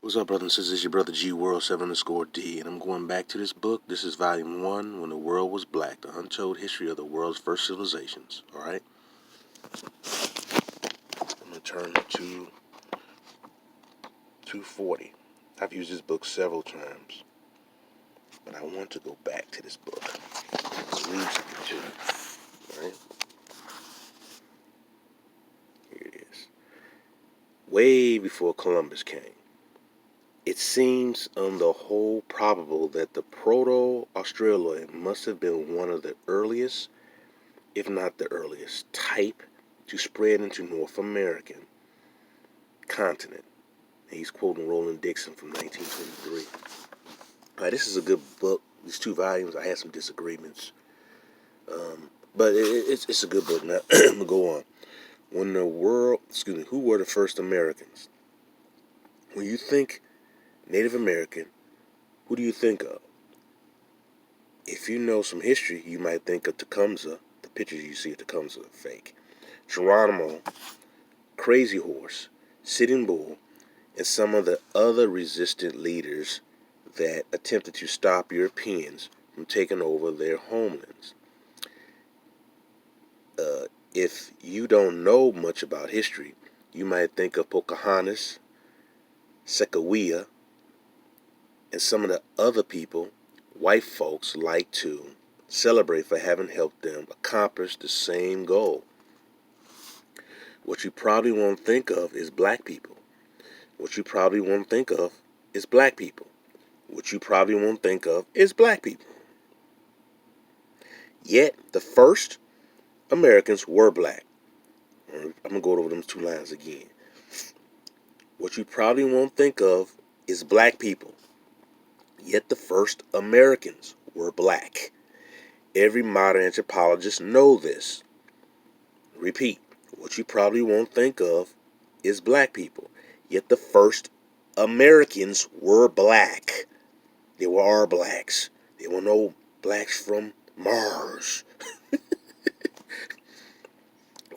What's up, brothers and sisters? It's your brother G World 7_D, and I'm going back to this book. This is Volume 1, When the World Was Black, The Untold History of the World's First Civilizations. Alright? I'm going to turn to 240. I've used this book several times, but I want to go back to this book. Read something to you. Alright? Here it is. Way before Columbus came, it seems on the whole probable that the Proto-Australoid must have been one of the earliest, if not the earliest, type to spread into North American continent. And he's quoting Roland Dixon from 1923. All right, this is a good book. These 2 volumes, I had some disagreements, but it's a good book. Now, I'm gonna go on. Who were the first Americans? When you think Native American, who do you think of? If you know some history, you might think of Tecumseh. The pictures you see of Tecumseh are fake. Geronimo, Crazy Horse, Sitting Bull, and some of the other resistant leaders that attempted to stop Europeans from taking over their homelands. If you don't know much about history, you might think of Pocahontas, Sacagawea, and some of the other people white folks like to celebrate for having helped them accomplish the same goal. What you probably won't think of is black people. What you probably won't think of is black people. What you probably won't think of is black people. Yet, the first Americans were black. I'm going to go over them 2 lines again. What you probably won't think of is black people. Yet, the first Americans were black. Every modern anthropologist knows this. Repeat, what you probably won't think of is black people. Yet, the first Americans were black. They were our blacks. There were no blacks from Mars.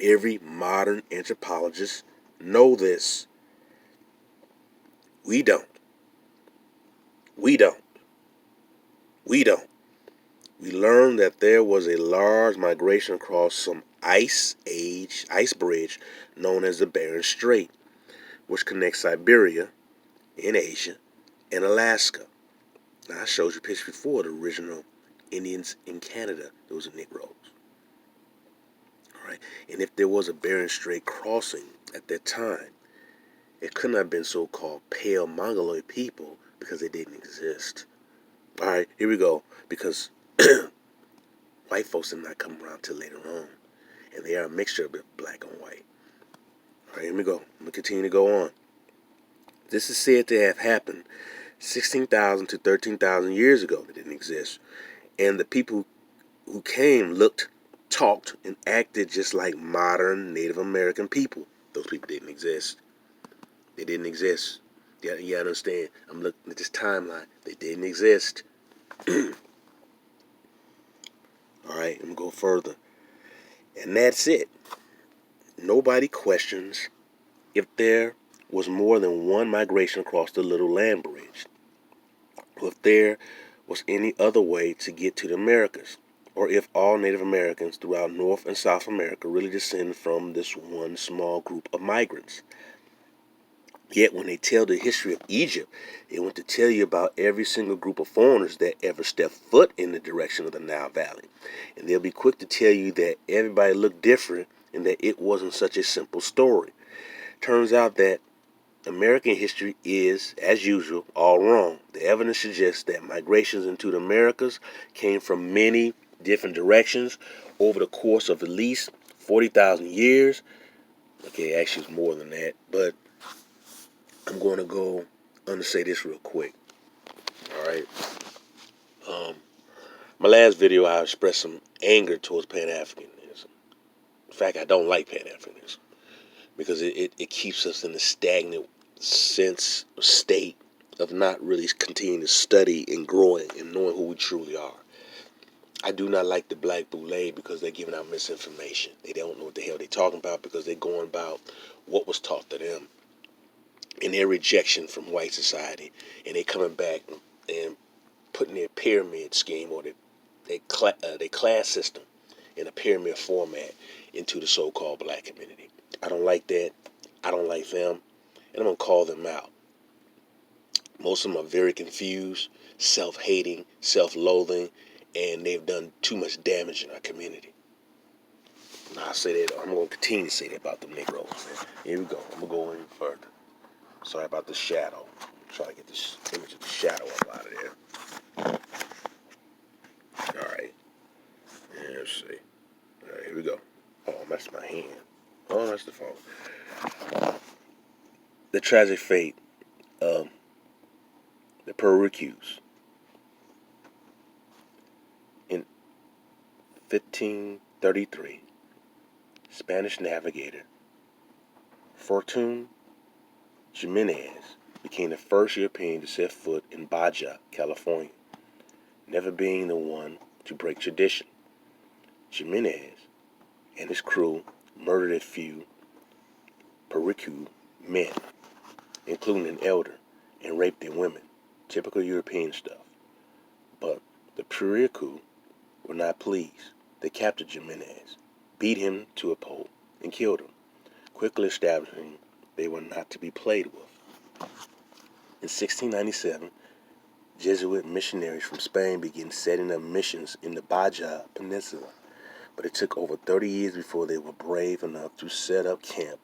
Every modern anthropologist know this. We don't. We don't. We don't. We learned that there was a large migration across some ice bridge known as the Bering Strait, which connects Siberia in Asia and Alaska. Now, I showed you a picture before, the original Indians in Canada. Those are Negroes. Right? And if there was a Bering Strait crossing at that time, it couldn't have been so-called pale Mongoloid people because they didn't exist. All right, here we go. Because white folks did not come around till later on, and they are a mixture of black and white. All right, here we go. I'm going to continue to go on. This is said to have happened 16,000 to 13,000 years ago. They didn't exist. And the people who came looked, talked, and acted just like modern Native American people. Those people didn't exist. They didn't exist. You understand? I'm looking at this timeline. They didn't exist. All right, I'm going to go further. And that's it. Nobody questions if there was more than one migration across the little land bridge, or if there was any other way to get to the Americas, or if all Native Americans throughout North and South America really descend from this one small group of migrants. Yet when they tell the history of Egypt, they want to tell you about every single group of foreigners that ever stepped foot in the direction of the Nile Valley. And they'll be quick to tell you that everybody looked different and that it wasn't such a simple story. Turns out that American history is, as usual, all wrong. The evidence suggests that migrations into the Americas came from many different directions over the course of at least 40,000 years. Okay, actually it's more than that, but I'm going to go on to say this real quick. All right. My last video, I expressed some anger towards Pan-Africanism. In fact, I don't like Pan-Africanism because it keeps us in a stagnant state of not really continuing to study and growing and knowing who we truly are. I do not like the Black Boule because they're giving out misinformation. They don't know what the hell they're talking about because they're going about what was taught to them. and their rejection from white society, and they coming back and putting their pyramid scheme or their class system in a pyramid format into the so-called black community. I don't like that. I don't like them, and I'm gonna call them out. Most of them are very confused, self-hating, self-loathing, and they've done too much damage in our community. Now I say that, I'm gonna continue to say that about them Negroes, man. Here we go. I'm gonna go in further. Sorry about the shadow. Try to get this image of the shadow up out of there. Alright. Let's see. Alright, here we go. Oh, that's my hand. Oh, that's the phone. The tragic fate of the Puerto in 1533. Spanish navigator Fortune Jimenez became the first European to set foot in Baja, California, never being the one to break tradition. Jimenez and his crew murdered a few Puerto men, including an elder, and raped their women. Typical European stuff. But the Puerto were not pleased. They captured Jimenez, beat him to a pulp, and killed him, quickly establishing they were not to be played with. In 1697, Jesuit missionaries from Spain began setting up missions in the Baja Peninsula, but it took over 30 years before they were brave enough to set up camp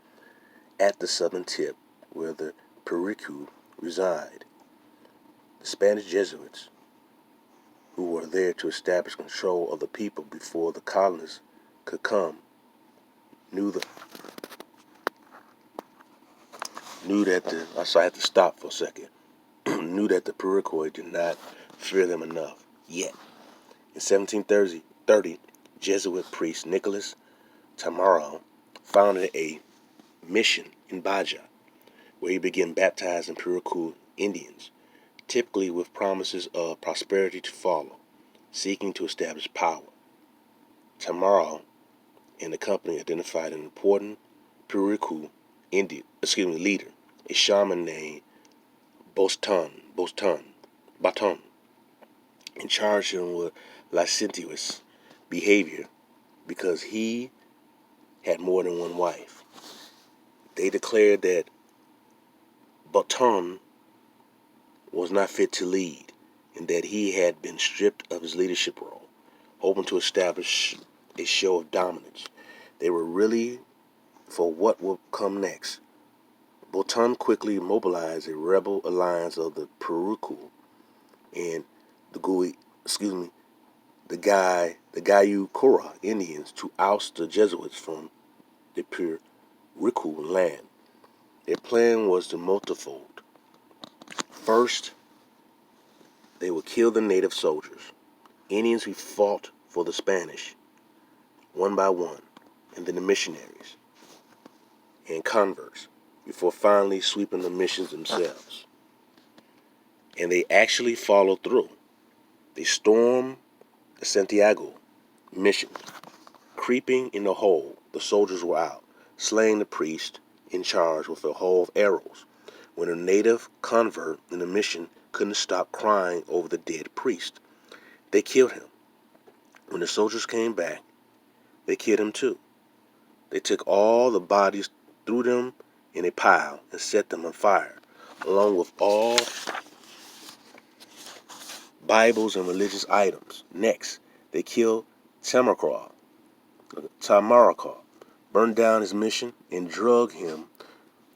at the southern tip where the Puerto reside. The Spanish Jesuits, who were there to establish control of the people before the colonists could come, knew that I had to stop for a second. Knew that the Puerto did not fear them enough yet. In 1730, Jesuit priest Nicholas Tamaro founded a mission in Baja, where he began baptizing Puerto Indians, typically with promises of prosperity to follow, seeking to establish power. Tamaro and the company identified an important Puerto leader, a shaman named Baton, and charged him with licentious behavior because he had more than one wife. They declared that Baton was not fit to lead and that he had been stripped of his leadership role, hoping to establish a show of dominance. They were really for what would come next. Baton quickly mobilized a rebel alliance of the Puerto and the Gayukura Indians to oust the Jesuits from the Puerto land. Their plan was to multifold. First, they would kill the native soldiers, Indians who fought for the Spanish, one by one, and then the missionaries and converts, before finally sweeping the missions themselves. And they actually followed through. They stormed the Santiago mission. Creeping in the hole, the soldiers were out, slaying the priest in charge with a hole of arrows. When a native convert in the mission couldn't stop crying over the dead priest, they killed him. When the soldiers came back, they killed him too. They took all the bodies, threw them in a pile, and set them on fire, along with all Bibles and religious items. Next, they killed Tamaraka, burned down his mission, and dragged him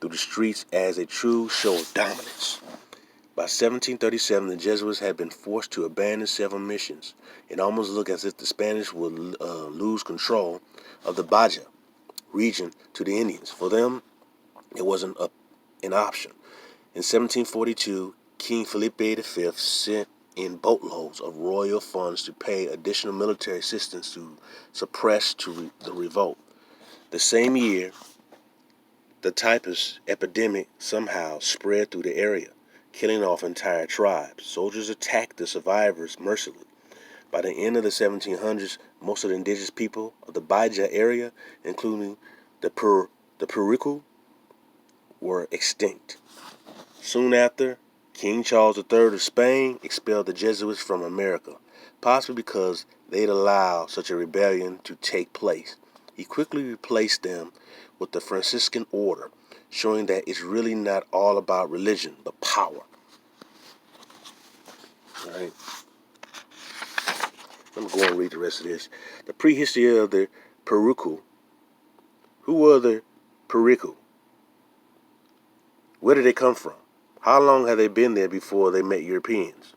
through the streets as a true show of dominance. By 1737, the Jesuits had been forced to abandon several missions. It almost looked as if the Spanish would lose control of the Baja region to the Indians. For them, it wasn't an option. In 1742, King Felipe V sent in boatloads of royal funds to pay additional military assistance to suppress the revolt. The same year, the typhus epidemic somehow spread through the area, killing off entire tribes. Soldiers attacked the survivors mercilessly. By the end of the 1700s, most of the indigenous people of the Baja area, including the Puerto, were extinct. Soon after, King Charles III of Spain expelled the Jesuits from America, possibly because they'd allowed such a rebellion to take place. He quickly replaced them with the Franciscan order, showing that it's really not all about religion, but power. All right. I'm going to go and read the rest of this. The prehistory of the Puruku. Who were the Puruku? Where did they come from? How long have they been there before they met Europeans?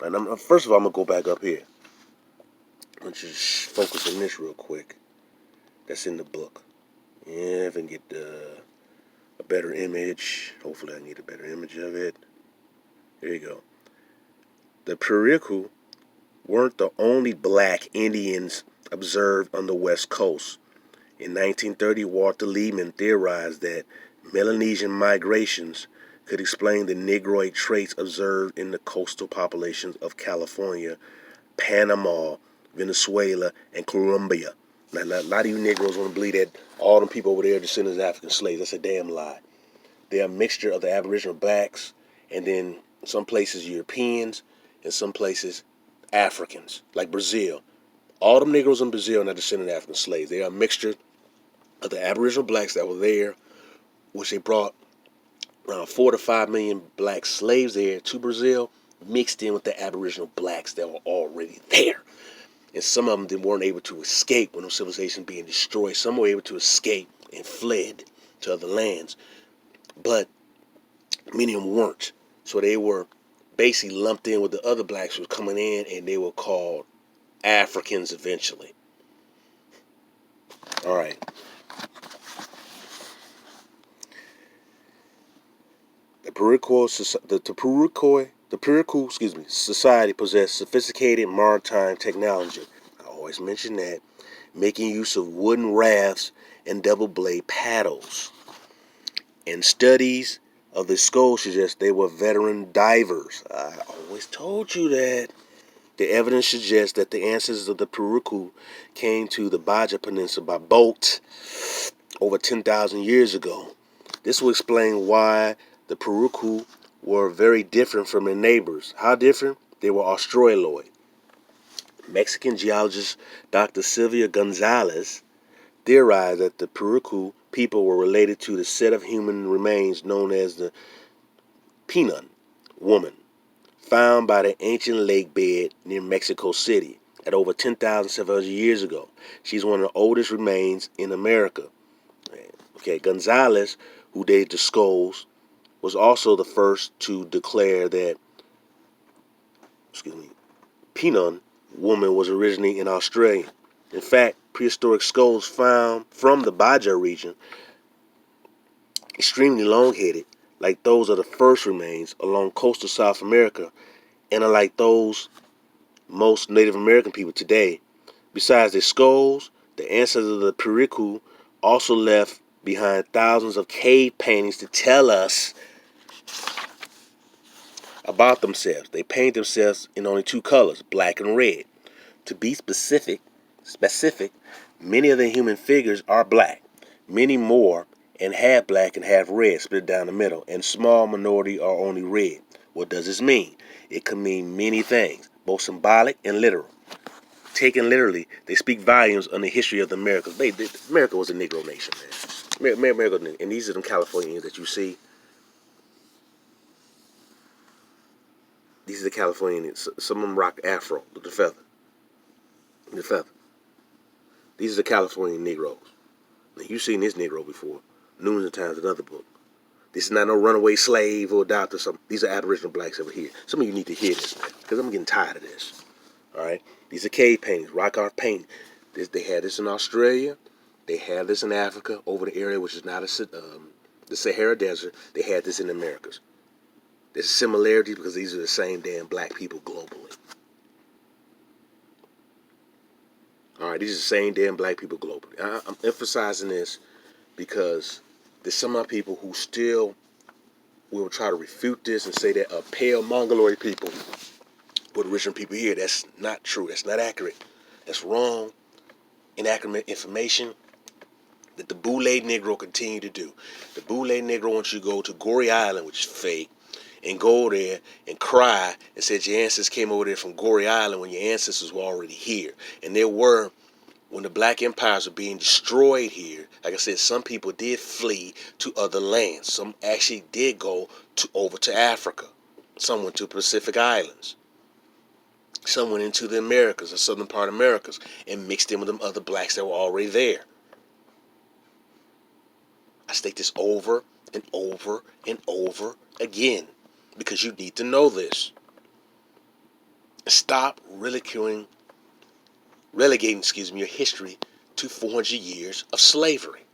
And first of all, I'm going to go back up here. I want you to focus on this real quick. That's in the book. Yeah, if I can get a better image. Hopefully I can get a better image of it. There you go. The Puruku weren't the only black Indians observed on the West Coast. In 1930, Walter Liebman theorized that Melanesian migrations could explain the Negroid traits observed in the coastal populations of California, Panama, Venezuela, and Colombia. Now, not even Negroes want to believe that all them people over there are descendants of African slaves. That's a damn lie. They're a mixture of the Aboriginal blacks, and then some places Europeans, and some places Africans, like Brazil. All them Negroes in Brazil are not descendants of African slaves. They are a mixture of the Aboriginal blacks that were there, which they brought around 4 to 5 million black slaves there to Brazil, mixed in with the Aboriginal blacks that were already there. And some of them weren't able to escape when the civilization being destroyed. Some were able to escape and fled to other lands, but many of them weren't. So they were basically lumped in with the other blacks who were coming in, and they were called Africans eventually. All right. The Puruku society possessed sophisticated maritime technology. I always mention that, making use of wooden rafts and double blade paddles. And studies of the skulls suggest they were veteran divers. I always told you that. The evidence suggests that the ancestors of the Puruku came to the Baja Peninsula by boat over 10,000 years ago. This will explain why the Puruku were very different from their neighbors. How different? They were Australoid. Mexican geologist Dr. Sylvia Gonzalez theorized that the Puruku people were related to the set of human remains known as the Pinon woman, found by the ancient lake bed near Mexico City at over 10,700 years ago. She's one of the oldest remains in America. Okay, Gonzalez, who dated the skulls, was also the first to declare that, Pinon woman was originally in Australia. In fact, prehistoric skulls found from the Baja region, extremely long-headed, like those of the first remains along coastal South America, and are like those most Native American people today. Besides their skulls, the ancestors of the Puruku also left behind thousands of cave paintings to tell us about themselves. They paint themselves in only 2 colors, black and red. To be specific, many of the human figures are black. Many more and half black and half red, split down the middle, and small minority are only red. What does this mean? It can mean many things, both symbolic and literal. Taken literally, they speak volumes on the history of the Americas. America was a Negro nation, man. America, and these are them Californians that you see. These are the Californians. Some of them rock afro with the feather. These are the Californian Negroes. Now, you've seen this Negro before, numerous times in another book. This is not no runaway slave or adopted or something. These are Aboriginal blacks over here. Some of you need to hear this, man, because I'm getting tired of this. All right? These are cave paintings, rock art painting. They had this in Australia. They have this in Africa, over the area which is now the Sahara Desert. They had this in the Americas. There's similarities because these are the same damn black people globally. All right, these are the same damn black people globally. I'm emphasizing this because there's some of my people who still will try to refute this and say that pale mongoloid people were the original people here. That's not true. That's not accurate. That's wrong, inaccurate information. that the Boule Negro continue to do. The Boule Negro wants you to go to Goree Island, which is fake, and go there and cry and said your ancestors came over there from Goree Island when your ancestors were already here. And there were, when the black empires were being destroyed here, like I said, some people did flee to other lands. Some actually did go over to Africa. Some went to Pacific Islands. Some went into the Americas, the southern part of Americas, and mixed in with them other blacks that were already there. I state this over and over and over again because you need to know this. Stop relegating your history to 400 years of slavery.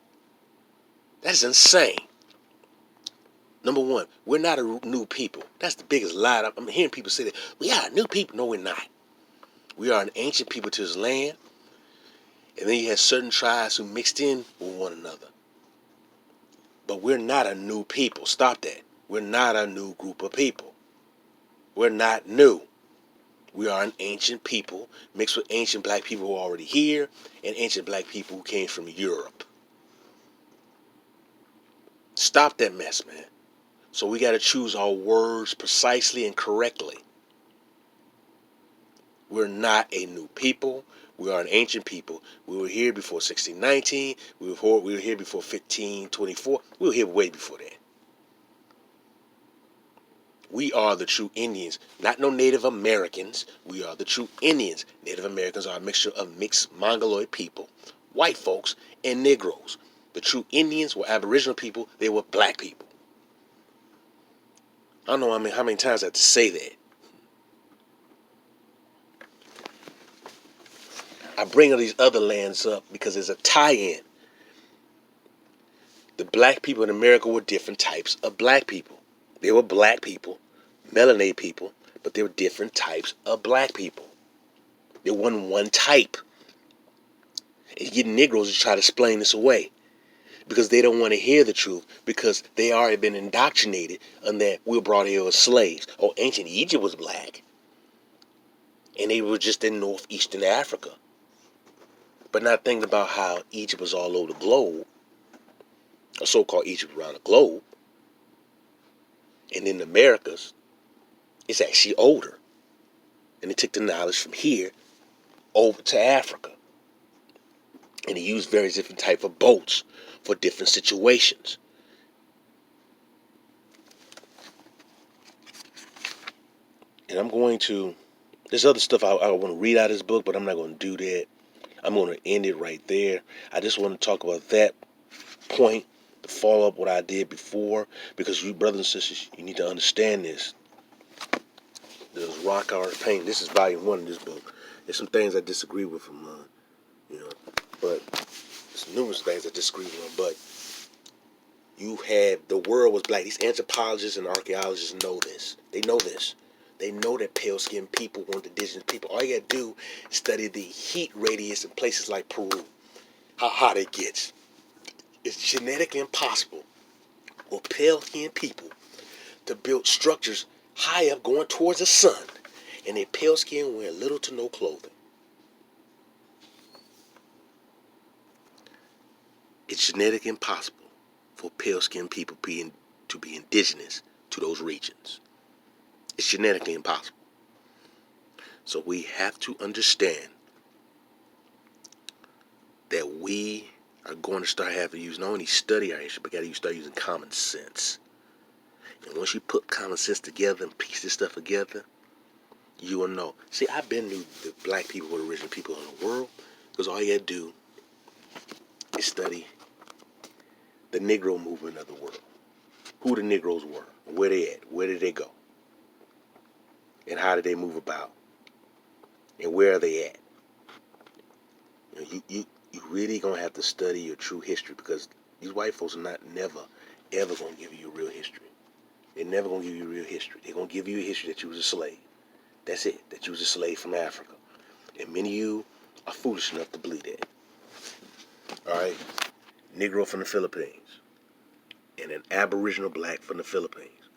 That is insane. Number one, we're not a new people. That's the biggest lie. I'm hearing people say that we are a new people. No, we're not. We are an ancient people to this land. And then you had certain tribes who mixed in with one another. But we're not a new people. Stop that. We're not a new group of people. We're not new. We are an ancient people mixed with ancient black people who are already here and ancient black people who came from Europe. Stop that mess, man. So we got to choose our words precisely and correctly. We're not a new people. We are an ancient people. We were here before 1619. We were here before 1524. We were here way before that. We are the true Indians, not no Native Americans. We are the true Indians. Native Americans are a mixture of mixed Mongoloid people, white folks, and Negroes. The true Indians were Aboriginal people. They were black people. I don't know how many times I have to say that. I bring all these other lands up because there's a tie-in. The black people in America were different types of black people. They were black people, melanated people, but they were different types of black people. There wasn't one type. And you get Negroes to try to explain this away because they don't want to hear the truth because they already been indoctrinated on that we were brought here as slaves. Oh, ancient Egypt was black. And they were just in northeastern Africa. But not thinking about how Egypt was all over the globe, or so-called Egypt around the globe, and in the Americas, it's actually older. And they took the knowledge from here over to Africa. And they used various different type of boats for different situations. And there's other stuff I want to read out of this book, but I'm not going to do that. I'm going to end it right there. I just want to talk about that point to follow up what I did before, because you brothers and sisters, you need to understand this. There's rock art paint. This is volume 1 of this book. There's some things I disagree with him on, but there's numerous things I disagree with him. But you had the world was black. These anthropologists and archaeologists know this. They know this. They know that pale-skinned people weren't indigenous people. All you got to do is study the heat radius in places like Peru, how hot it gets. It's genetically impossible for pale-skinned people to build structures high up going towards the sun, and their pale skin wear little to no clothing. It's genetically impossible for pale-skinned people to be indigenous to those regions. It's genetically impossible. So we have to understand that we are going to start having to use not only study our history, but got to start using common sense. And once you put common sense together and piece this stuff together, you will know. See, I've been knew the black people were the original people in the world because all you had to do is study the Negro movement of the world. Who the Negroes were, where they at, where did they go, and how did they move about, and where are they at. You really gonna have to study your true history because these white folks are never ever gonna give you a real history. They're never gonna give you a real history. They're gonna give you a history that you was a slave. That's it. That you was a slave from Africa. And many of you are foolish enough to believe that. Alright? Negro from the Philippines. And an Aboriginal black from the Philippines.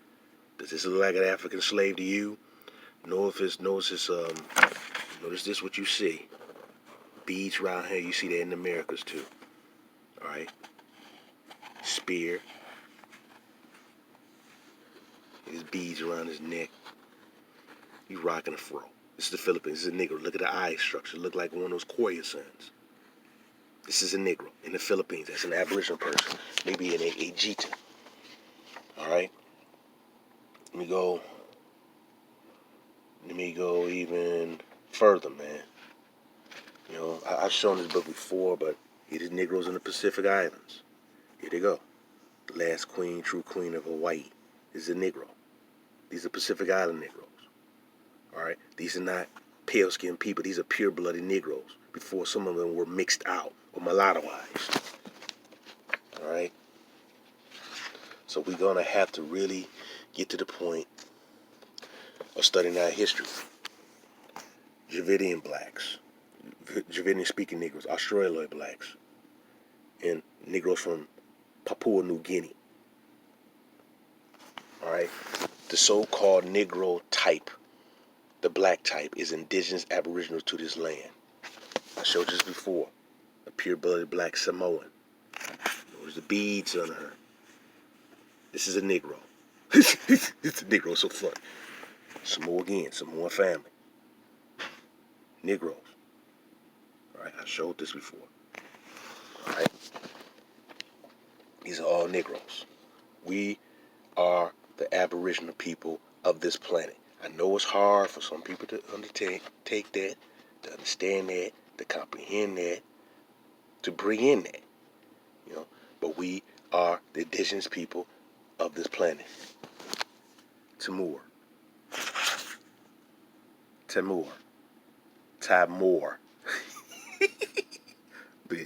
Does this look like an African slave to you? Notice this what you see. Beads around here, you see that in the Americas too. All right. Spear. His beads around his neck. He's rocking a fro. This is the Philippines. This is a Negro. Look at the eye structure. Look like one of those Koya sons. This is a Negro in the Philippines. That's an Aboriginal person. Maybe an Ajita. All right. Let me go even further, man. You know, I've shown this book before, but it is Negroes in the Pacific Islands. Here they go. The last queen, true queen of Hawaii, is a Negro. These are Pacific Island Negroes. All right. These are not pale-skinned people. These are pure-blooded Negroes. Before some of them were mixed out or mulattoized. All right. So we're gonna have to really get to the point of studying our history. Dravidian blacks, Dravidian-speaking Negroes, Australoid blacks, and Negroes from Papua New Guinea. All right. The so-called Negro type, the black type, is indigenous Aboriginal to this land. I showed this before. A pure-blooded black Samoan. There's the beads on her. This is a Negro. It's a Negro, so fun. Samoa again, Samoan family. Negroes. All right, I showed this before. All right. These are all Negroes. We are the Aboriginal people of this planet. I know it's hard for some people to take that, to understand that, to comprehend that, to bring in that, you know. But we are the indigenous people of this planet. Timor. But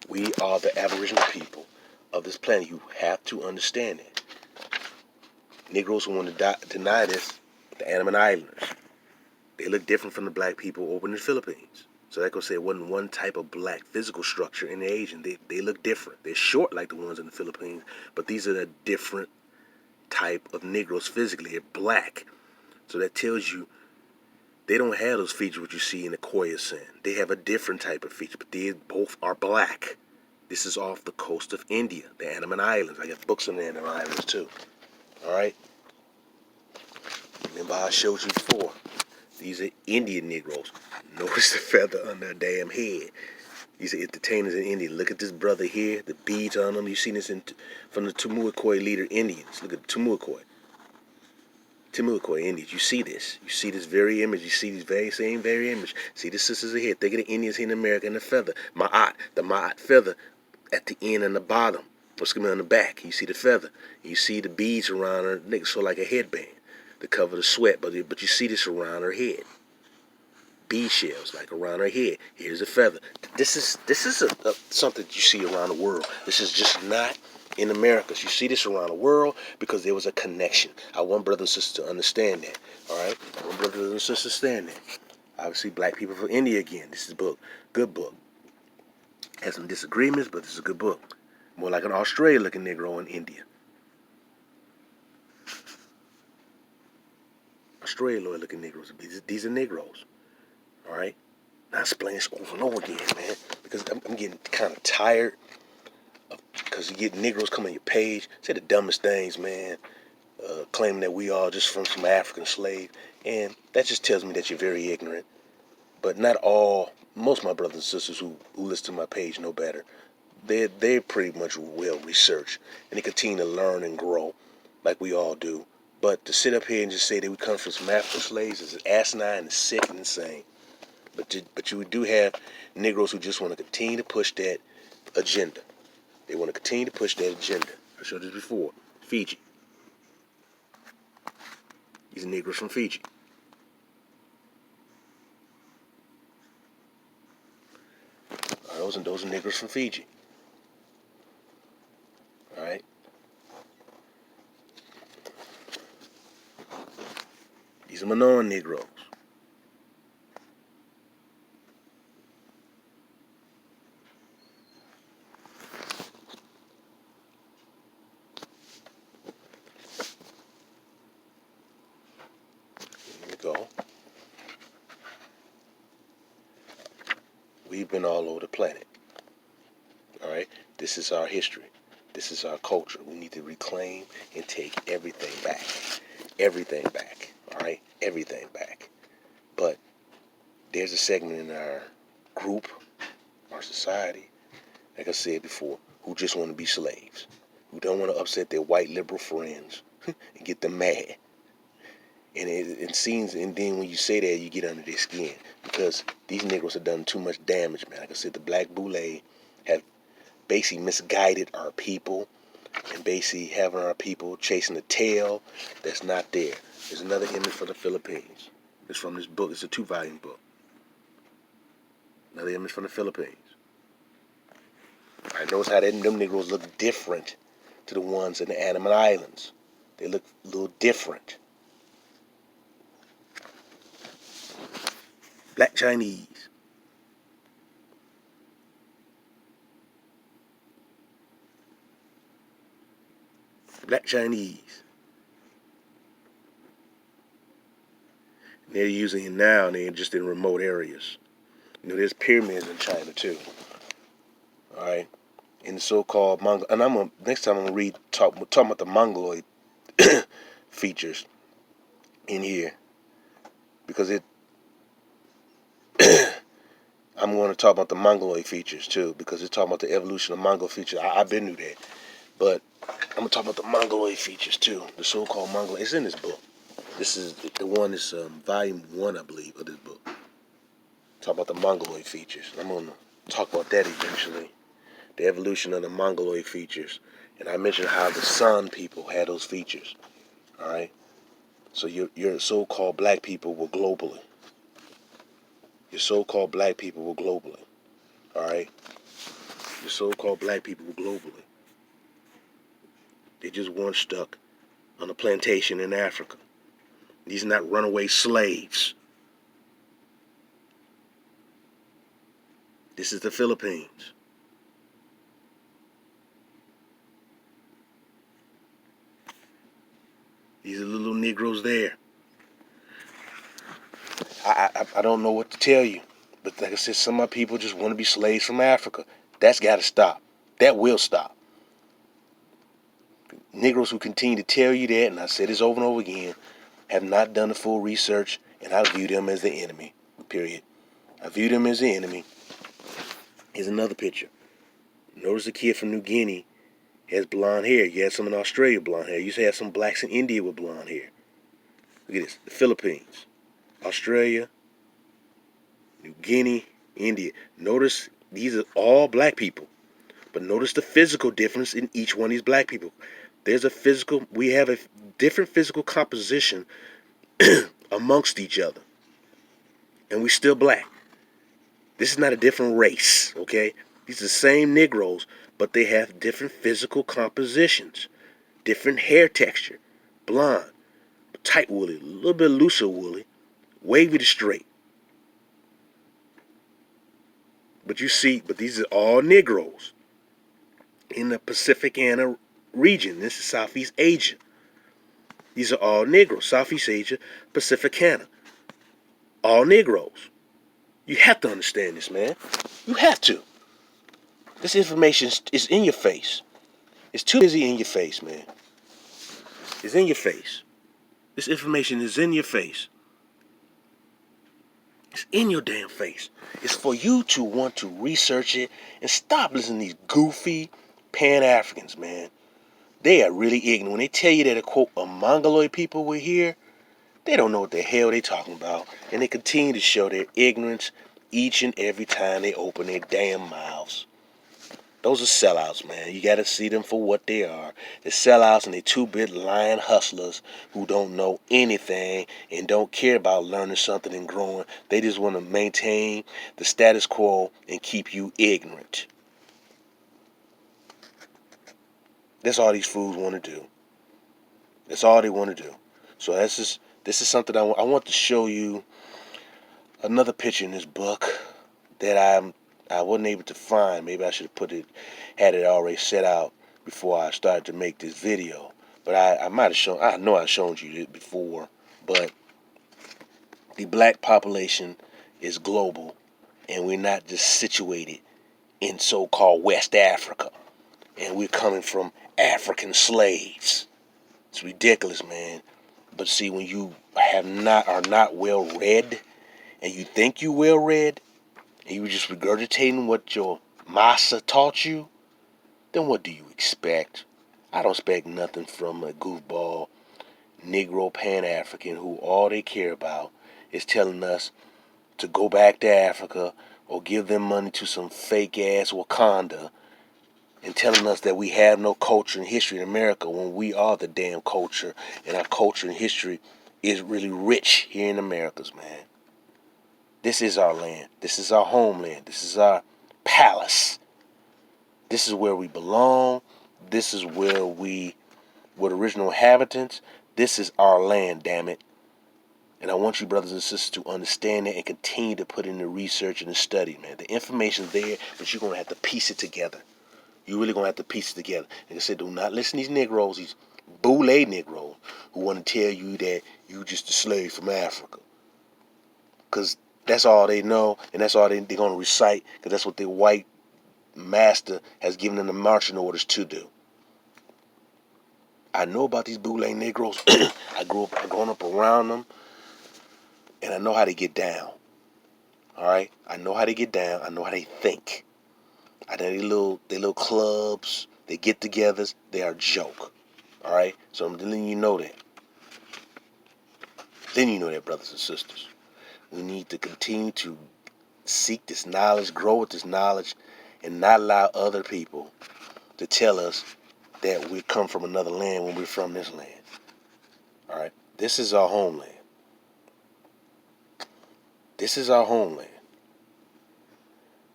we are the Aboriginal people of this planet. You have to understand it. Negroes who want to deny this, the Andaman Islanders, they look different from the black people over in the Philippines. So that could say it wasn't one type of black physical structure in the Asian. They look different. They're short like the ones in the Philippines, but these are a different type of Negroes physically. They're black. So that tells you they don't have those features what you see in the Koya Sin. They have a different type of feature, but they both are black. This is off the coast of India, the Andaman Islands. I got books on the Andaman Islands too. All right? Remember I showed you before. These are Indian Negroes. Notice the feather on their damn head. These are entertainers in India. Look at this brother here, the beads on him. You've seen this from the Timucua leader Indians. Look at the Timucua Indians. You see this. You see this very image. You see these same image. See the sisters are here. Think of the Indians here in America and the feather. The Ma'at feather at the end and the bottom. What's going on the back? You see the feather. You see the beads around her neck, so like a headband to cover the sweat. But you see this around her head. Bead shells like around her head. Here's a feather. This is something you see around the world. This is just not in America. You see this around the world because there was a connection. I want brothers and sisters to understand that. All right? I want brothers and sisters to understand that. Obviously, black people from India again. This is a book. Good book. Has some disagreements, but this is a good book. More like an Australia-looking Negro in India. Australia-looking Negroes. These are Negroes. All right? Now explain this over and over again, man, because I'm getting kind of tired of, because you get Negroes coming on your page, say the dumbest things, man, claiming that we all just from some African slave, and that just tells me that you're very ignorant. But not all, most of my brothers and sisters who listen to my page know better. They're pretty much well researched, and they continue to learn and grow like we all do. But to sit up here and just say that we come from some African slaves is asinine and sick and insane. But you do have Negroes who just want to continue to push that agenda. They want to continue to push that agenda. I showed this before. Fiji. These are Negroes from Fiji. Those are Negroes from Fiji. All right. These are Manoan Negroes. Here we go. We've been all over the planet. All right. This is our history. This is our culture. We need to reclaim and take everything back. Everything back. All right? Everything back. But there's a segment in our group, our society, like I said before, who just want to be slaves, who don't want to upset their white liberal friends and get them mad. And it seems, and then when you say that, you get under their skin, because these Negroes have done too much damage, man. Like I said, the Black Boule have basically misguided our people, and basically having our people chasing a tail that's not there. There's another image for the Philippines. It's from this book. It's a 2-volume book. Another image from the Philippines. I notice how them Negroes look different to the ones in the Andaman Islands. They look a little different. Black Chinese. Black Chinese. And they're using it now, and they're just in remote areas. You know, there's pyramids in China too. All right, in the so-called Mongol. And next time I'm gonna talking about the Mongoloid features in here, because I'm going to talk about the Mongoloid features too, because it's talking about the evolution of Mongol features. I've been through that, but I'm gonna talk about the Mongoloid features too, the so-called Mongoloid. It's in this book. This is the one. Is volume 1, I believe, of this book. Talk about the Mongoloid features. I'm gonna talk about that eventually. The evolution of the Mongoloid features, and I mentioned how the Sun people had those features. All right. So your so-called black people were globally. Your so-called black people were globally. All right. Your so-called black people were globally. They just weren't stuck on a plantation in Africa. These are not runaway slaves. This is the Philippines. These are the little Negroes there. I don't know what to tell you. But like I said, some of my people just want to be slaves from Africa. That's got to stop. That will stop. Negroes who continue to tell you that, and I said this over and over again, have not done the full research, and I view them as the enemy. Period. I view them as the enemy. Here's another picture. Notice the kid from New Guinea has blonde hair. You had some in Australia blonde hair. You used to have some blacks in India with blonde hair. Look at this. The Philippines, Australia, New Guinea, India. Notice these are all black people. But notice the physical difference in each one of these black people. We have a different physical composition amongst each other. And we're still black. This is not a different race, okay? These are the same Negroes, but they have different physical compositions, different hair texture, blonde, tight woolly, a little bit looser woolly, wavy to straight. But these are all Negroes in the Pacific region. This is Southeast Asia. These are all Negroes, Southeast Asia, Pacificana. All Negroes. You have to understand this, man. You have to. This information is in your face. It's too busy in your face, man. It's in your face. This information is in your face. It's in your damn face. It's for you to want to research it and stop listening to these goofy Pan-Africans, man. They are really ignorant. When they tell you that, quote, a Mongoloid people were here, they don't know what the hell they talking about. And they continue to show their ignorance each and every time they open their damn mouths. Those are sellouts, man. You got to see them for what they are. They're sellouts, and they're 2-bit lying hustlers who don't know anything and don't care about learning something and growing. They just want to maintain the status quo and keep you ignorant. That's all these fools want to do. That's all they want to do. So this is something I want to show you. Another picture in this book that I wasn't able to find. Maybe I should have had it already set out before I started to make this video. But I might have shown. I know I've shown you it before. But the black population is global, and we're not just situated in so-called West Africa. and we're coming from African slaves. It's ridiculous, man. But see, when you are not well read, and you think you well read, and you just regurgitating what your massa taught you, then what do you expect? I don't expect nothing from a goofball Negro Pan-African who all they care about is telling us to go back to Africa or give them money to some fake ass Wakanda and telling us that we have no culture and history in America when we are the damn culture, and our culture and history is really rich here in Americas, man. This is our land. This is our homeland. This is our palace. This is where we belong. This is where we're the original inhabitants. This is our land, damn it. And I want you brothers and sisters to understand it and continue to put in the research and the study, man. The information's there, but you're going to have to piece it together. You're really going to have to piece it together. Like I said, do not listen to these Negroes, these boule Negroes, who want to tell you that you just a slave from Africa. Because that's all they know, and that's all they're going to recite, because that's what their white master has given them the marching orders to do. I know about these boule Negroes. I grown up around them, and I know how they get down. All right? I know how they get down. I know how they think. I know they little clubs, they get-togethers, they are a joke. All right? So I'm letting you know that. Then you know that, brothers and sisters. We need to continue to seek this knowledge, grow with this knowledge, and not allow other people to tell us that we come from another land when we're from this land. All right? This is our homeland. This is our homeland.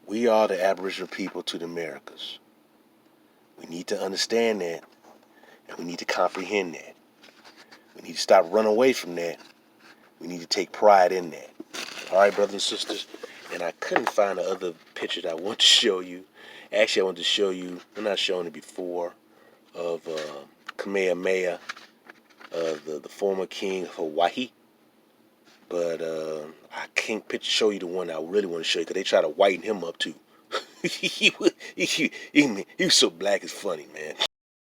We are the Aboriginal people to the Americas. We need to understand that, and we need to comprehend that. We need to stop running away from that. We need to take pride in that. All right, brothers and sisters? And I couldn't find the other picture that I want to show you. Actually, I wanted to show you, I'm not showing it before, of Kamehameha, the former king of Hawaii. But I can't show you the one I really want to show you, because they try to whiten him up too. he was so black, it's funny, man.